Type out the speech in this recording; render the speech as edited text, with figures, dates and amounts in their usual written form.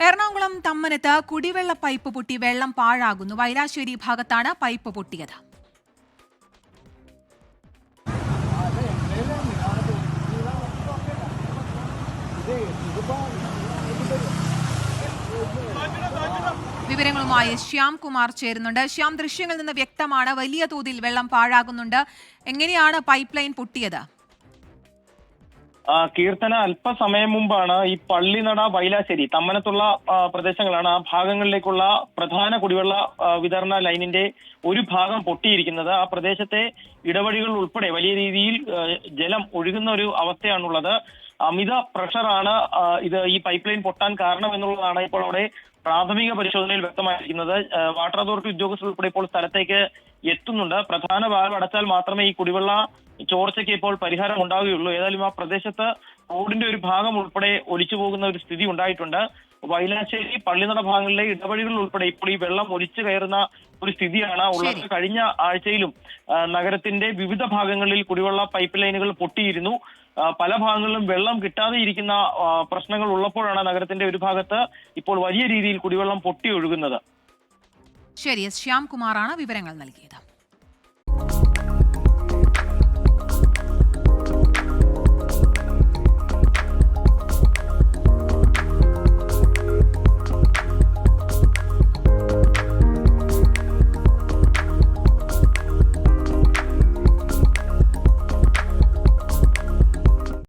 എറണാകുളം തമ്മനത്ത് കുടിവെള്ള പൈപ്പ് പൊട്ടി വെള്ളം പാഴാകുന്നു. വൈലാശ്ശേരി ഭാഗത്താണ് പൈപ്പ് പൊട്ടിയത്. വിവരങ്ങളുമായി ശ്യാം കുമാർ ചേരുന്നുണ്ട്. ശ്യാം, ദൃശ്യങ്ങളിൽ നിന്ന് വ്യക്തമാണ് വലിയ തോതിൽ വെള്ളം പാഴാകുന്നുണ്ട്. എങ്ങനെയാണ് പൈപ്പ് ലൈൻ പൊട്ടിയത്? കീർത്തന അല്പസമയം മുമ്പാണ് ഈ പള്ളിനട വൈലാശ്ശേരി തമ്മനത്തുള്ള പ്രദേശങ്ങളാണ്. ആ ഭാഗങ്ങളിലേക്കുള്ള പ്രധാന കുടിവെള്ള വിതരണ ലൈനിന്റെ ഒരു ഭാഗം പൊട്ടിയിരിക്കുന്നത്. ആ പ്രദേശത്തെ ഇടവഴികൾ ഉൾപ്പെടെ വലിയ രീതിയിൽ ജലം ഒഴുകുന്ന ഒരു അവസ്ഥയാണുള്ളത്. അമിത പ്രഷറാണ് ഇത് ഈ പൈപ്പ് ലൈൻ പൊട്ടാൻ കാരണം എന്നുള്ളതാണ് ഇപ്പോൾ അവിടെ പ്രാഥമിക പരിശോധനയിൽ വ്യക്തമായിരിക്കുന്നത്. വാട്ടർ അതോറിറ്റി ഉദ്യോഗസ്ഥർ ഉൾപ്പെടെ ഇപ്പോൾ സ്ഥലത്തേക്ക് എത്തുന്നുണ്ട്. പ്രധാന വാൽവ് അടച്ചാൽ മാത്രമേ ഈ കുടിവെള്ള ചോർച്ചയ്ക്ക് ഇപ്പോൾ പരിഹാരം ഉണ്ടാവുകയുള്ളൂ. ഏതായാലും ആ പ്രദേശത്ത് റോഡിന്റെ ഒരു ഭാഗം ഉൾപ്പെടെ ഒലിച്ചു പോകുന്ന ഒരു സ്ഥിതി ഉണ്ടായിട്ടുണ്ട്. വൈലാശ്ശേരി പള്ളിനട ഭാഗങ്ങളിലെ ഇടവഴികൾ ഉൾപ്പെടെ ഇപ്പോൾ ഈ വെള്ളം ഒലിച്ചു കയറുന്ന ഒരു സ്ഥിതിയാണ് ഉള്ളത്. കഴിഞ്ഞ ആഴ്ചയിലും നഗരത്തിന്റെ വിവിധ ഭാഗങ്ങളിൽ കുടിവെള്ള പൈപ്പ് ലൈനുകൾ പൊട്ടിയിരുന്നു. പല ഭാഗങ്ങളിലും വെള്ളം കിട്ടാതെ ഇരിക്കുന്ന പ്രശ്നങ്ങൾ ഉള്ളപ്പോഴാണ് നഗരത്തിന്റെ ഒരു ഭാഗത്ത് ഇപ്പോൾ വലിയ രീതിയിൽ കുടിവെള്ളം പൊട്ടി ഒഴുകുന്നത്. ശരി, ശ്യാം കുമാറാണ് വിവരങ്ങൾ നൽകിയത്.